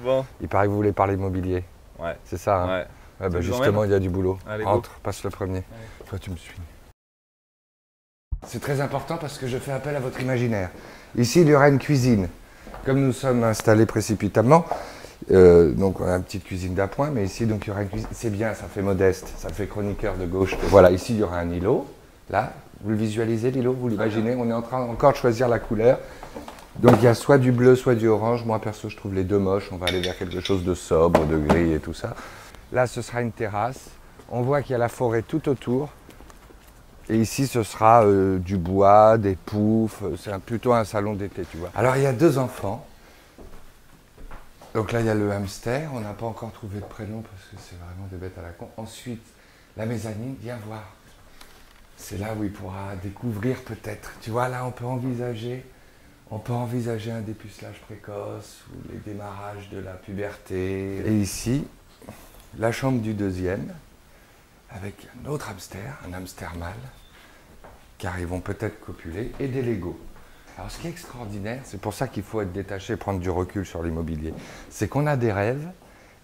Bon. Il paraît que vous voulez parler immobilier. Ouais. C'est ça, hein? Ouais. Ouais, bah Tu nous justement, emmènes? il y a du boulot. Allez, go. Entre, passe le premier. Toi, tu me suis. C'est très important parce que je fais appel à votre imaginaire. Ici, il y aura une cuisine. Comme nous sommes installés précipitamment, donc on a une petite cuisine d'appoint, mais ici, donc, il y aura une cuisine. C'est bien, ça fait modeste, ça fait chroniqueur de gauche. Voilà, ici, il y aura un îlot. Là, vous le visualisez, l'îlot, vous l'imaginez? On est en train encore de choisir la couleur. Donc il y a soit du bleu, soit du orange. Moi, perso, je trouve les deux moches. On va aller vers quelque chose de sobre, de gris et tout ça. Là, ce sera une terrasse. On voit qu'il y a la forêt tout autour. Et ici, ce sera du bois, des poufs. C'est plutôt un salon d'été, tu vois. Alors, il y a deux enfants. Donc là, il y a le hamster. On n'a pas encore trouvé de prénom parce que c'est vraiment des bêtes à la con. Ensuite, la mezzanine, viens voir. C'est là où il pourra découvrir peut-être. Tu vois, là, on peut envisager un dépucelage précoce ou les démarrages de la puberté. Et ici, la chambre du deuxième, avec un autre hamster, un hamster mâle, car ils vont peut-être copuler, et des Legos. Alors ce qui est extraordinaire, c'est pour ça qu'il faut être détaché et prendre du recul sur l'immobilier, c'est qu'on a des rêves,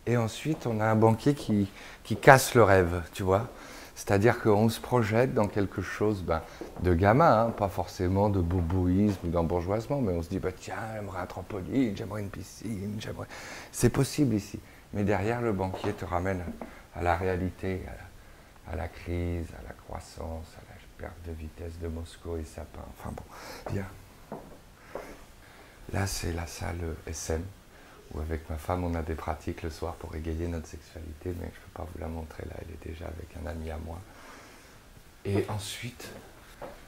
et ensuite on a un banquier qui casse le rêve, tu vois. C'est-à-dire qu'on se projette dans quelque chose de gamin, hein, pas forcément de boboïsme ou d'embourgeoisement, mais on se dit, tiens, j'aimerais un trampoline, j'aimerais une piscine, j'aimerais... C'est possible ici. Mais derrière, le banquier te ramène à la réalité, à la crise, à la croissance, à la perte de vitesse de Moscou et Sapin. Enfin bon, viens. Là, c'est la salle SM, où avec ma femme, on a des pratiques le soir pour égayer notre sexualité, mais je ne peux pas vous la montrer là, elle est déjà avec un ami à moi. Et ensuite,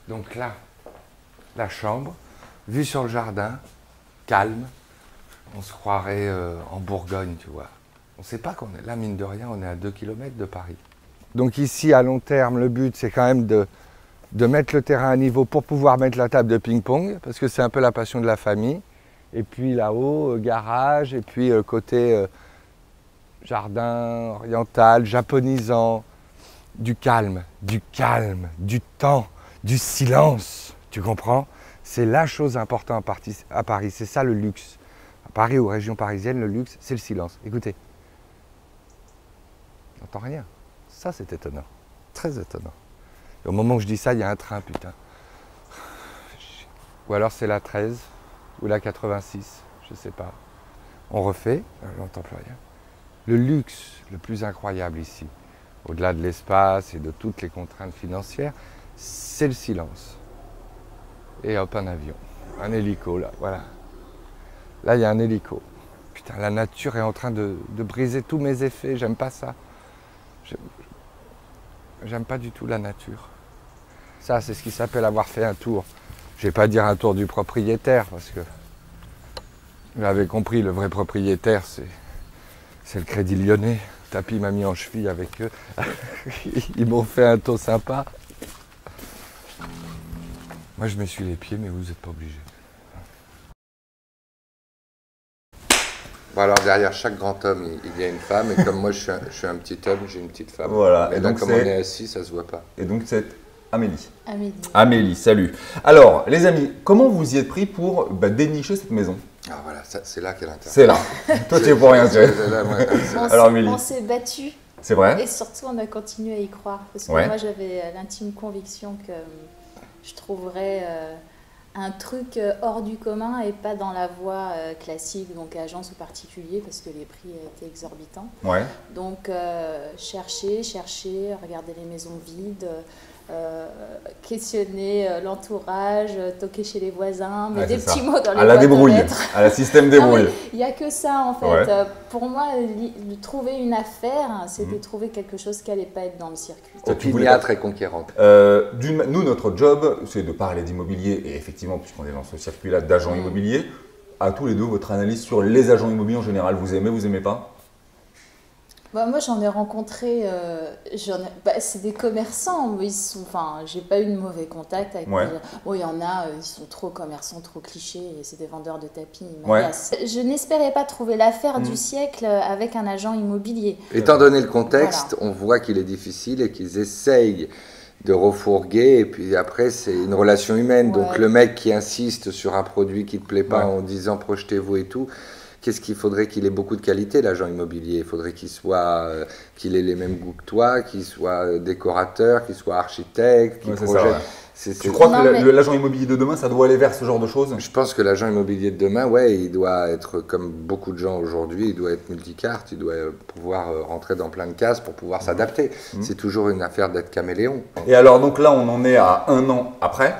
donc là, la chambre, vue sur le jardin, calme, on se croirait en Bourgogne, tu vois. On ne sait pas qu'on est là, mine de rien, on est à 2 km de Paris. Donc ici, à long terme, le but, c'est quand même de mettre le terrain à niveau pour pouvoir mettre la table de ping-pong, parce que c'est un peu la passion de la famille. Et puis là-haut, garage, et puis côté jardin oriental, japonisant, du calme, du temps, du silence, tu comprends? C'est la chose importante à Paris, c'est ça le luxe. À Paris ou région parisienne, le luxe, c'est le silence. Écoutez, on n'entend rien. Ça, c'est étonnant, très étonnant. Et au moment où je dis ça, il y a un train, putain. Ou alors c'est la 13 ou la 86, je ne sais pas. On refait, j'entends plus rien. Le luxe le plus incroyable ici, au-delà de l'espace et de toutes les contraintes financières, c'est le silence. Et hop, un avion, un hélico là, voilà. Là, il y a un hélico. Putain, la nature est en train de briser tous mes effets, j'aime pas ça. J'aime pas du tout la nature. Ça, c'est ce qui s'appelle avoir fait un tour. Je ne vais pas dire un tour du propriétaire, parce que vous l'avez compris, le vrai propriétaire, c'est le Crédit Lyonnais. Tapi m'a mis en cheville avec eux. Ils m'ont fait un tour sympa. Moi, je m'essuie les pieds, mais vous n'êtes pas obligés. Bon, alors derrière chaque grand homme, il y a une femme, et comme moi je suis un petit homme, j'ai une petite femme. Voilà. Et donc comme on est assis, ça se voit pas. Et donc c'est Amélie. Amélie. Amélie, salut. Alors, les amis, comment vous y êtes pris pour dénicher cette maison? Ah voilà, c'est là qu'elle intéresse. C'est là. Toi, tu es pour rien, tu sais. Alors, Amélie. On s'est battu C'est vrai? et surtout on a continué à y croire. Parce que Ouais. moi j'avais l'intime conviction que je trouverais un truc hors du commun et pas dans la voie classique, donc agence ou particulier, parce que les prix étaient exorbitants. Ouais. Donc chercher, regarder les maisons vides, questionner l'entourage, toquer chez les voisins, mais Ouais, des c'est petits ça. mots dans les À la boîtes aux débrouille, lettres. à la système Non, débrouille. mais il n'y a que ça en fait. Ouais. Pour moi, trouver une affaire, c'était trouver quelque chose qui n'allait pas être dans le circuit. Opiniâtre et conquérante. Nous, notre job, c'est de parler d'immobilier, et effectivement, puisqu'on est dans ce circuit-là d'agents immobiliers, à tous les deux, votre analyse sur les agents immobiliers en général, vous aimez pas? Bah, moi, j'en ai rencontré, c'est des commerçants, mais j'ai pas eu de mauvais contact avec Ouais. Bon, il y en a, ils sont trop commerçants, trop clichés, et c'est des vendeurs de tapis, ils Ouais. m'agacent. Je n'espérais pas trouver l'affaire du siècle avec un agent immobilier. Étant donné le contexte, on voit qu'il est difficile et qu'ils essayent de refourguer, et puis après c'est une relation humaine. Ouais. Donc le mec qui insiste sur un produit qui ne te plaît pas Ouais. en disant projetez-vous et tout, qu'est-ce qu'il faudrait qu'il ait beaucoup de qualité, l'agent immobilier. Il faudrait qu'il ait les mêmes goûts que toi, qu'il soit décorateur, qu'il soit architecte, qu'il projette. Tu crois que l'agent immobilier de demain, ça doit aller vers ce genre de choses? Je pense que l'agent immobilier de demain, ouais, il doit être comme beaucoup de gens aujourd'hui, il doit être multicarte, il doit pouvoir rentrer dans plein de cases pour pouvoir s'adapter. C'est toujours une affaire d'être caméléon. Et alors, donc là, on en est à 1 an après.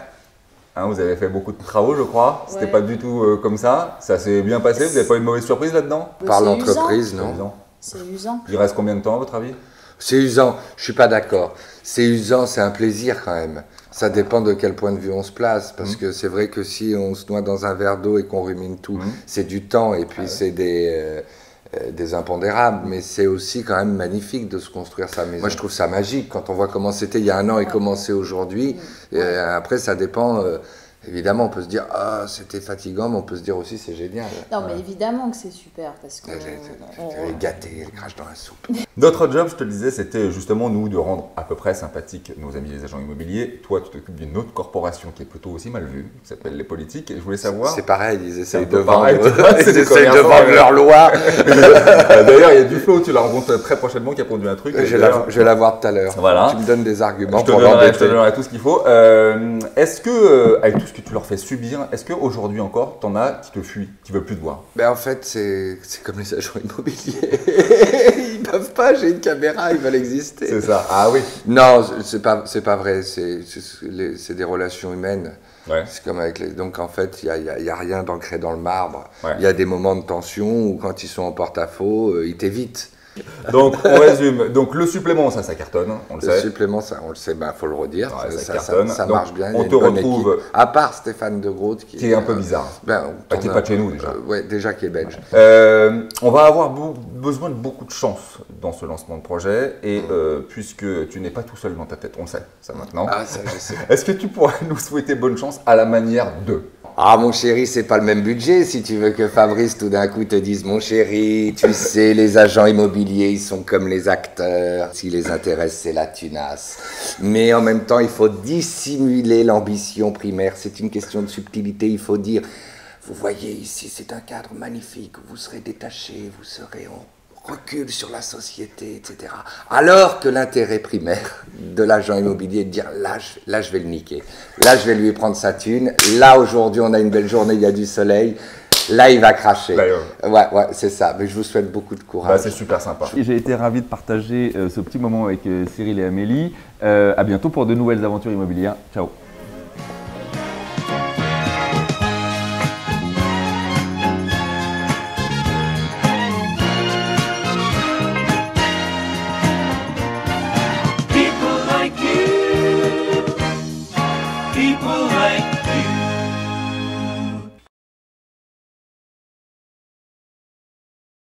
Hein, vous avez fait beaucoup de travaux, je crois. C'était pas du tout comme ça. Ça s'est bien passé. Vous n'avez pas eu de mauvaise surprise là-dedans? Par l'entreprise, non? C'est usant. Il reste combien de temps, à votre avis? C'est usant. Je suis pas d'accord. C'est usant, c'est un plaisir quand même. Ça dépend de quel point de vue on se place, parce que c'est vrai que si on se noie dans un verre d'eau et qu'on rumine tout, c'est du temps et puis c'est des impondérables, mais c'est aussi quand même magnifique de se construire sa maison. Moi, je trouve ça magique quand on voit comment c'était il y a 1 an et comment c'est aujourd'hui. Après, ça dépend. Évidemment, on peut se dire « Ah, c'était fatigant », mais on peut se dire aussi « C'est génial ». Non, mais évidemment que c'est super, parce que... Elle est gâtée, elle crache dans la soupe. Notre job, je te le disais, c'était justement, nous, de rendre à peu près sympathiques nos amis les agents immobiliers. Toi, tu t'occupes d'une autre corporation qui est plutôt aussi mal vue, qui s'appelle les politiques, et je voulais savoir... C'est pareil, ils essayent de vendre leur loi. D'ailleurs, il y a du flow, tu la rencontres très prochainement, qui a produit un truc. Je vais la voir tout à l'heure. Voilà. Tu me donnes des arguments pour l'embêter. Je te donnerai tout ce qu'il faut. Est-ce que, avec tout ce que tu leur fais subir, est-ce qu'aujourd'hui encore, t'en as qui te fuient, qui ne veulent plus te voir? En fait, c'est comme les agents immobiliers. Ils peuvent pas, j'ai une caméra, ils veulent exister. C'est ça, ah oui. Non, c'est pas vrai, c'est des relations humaines. Ouais. C'est comme avec les... Donc en fait, il y a rien d'ancré dans le marbre. Ouais. Il y a des moments de tension où quand ils sont en porte-à-faux, ils t'évitent. Donc on résume, donc le supplément ça cartonne, on le sait. Le supplément ça on le sait, faut le redire, ouais, ça cartonne. Ça marche bien. On te retrouve, à part Stéphane De Groot qui est un peu bizarre, qui n'est pas de chez nous déjà. Ouais, déjà qui est belge. On va avoir besoin de beaucoup de chance dans ce lancement de projet et puisque tu n'es pas tout seul dans ta tête, on le sait ça maintenant. Ah ça je sais. Est-ce que tu pourrais nous souhaiter bonne chance à la manière de... Ah mon chéri, c'est pas le même budget si tu veux que Fabrice tout d'un coup te dise mon chéri, tu sais les agents immobiliers ils sont comme les acteurs, ce qui les intéresse c'est la tunasse. Mais en même temps il faut dissimuler l'ambition primaire, c'est une question de subtilité, il faut dire, vous voyez ici c'est un cadre magnifique, vous serez détaché, vous serez en recul sur la société, etc. Alors que l'intérêt primaire de l'agent immobilier est de dire là je vais le niquer, là je vais lui prendre sa thune, là aujourd'hui on a une belle journée, il y a du soleil, là il va cracher. Ouais, c'est ça, mais je vous souhaite beaucoup de courage. C'est super sympa. J'ai été ravi de partager ce petit moment avec Cyril et Amélie. À bientôt pour de nouvelles aventures immobilières. Ciao.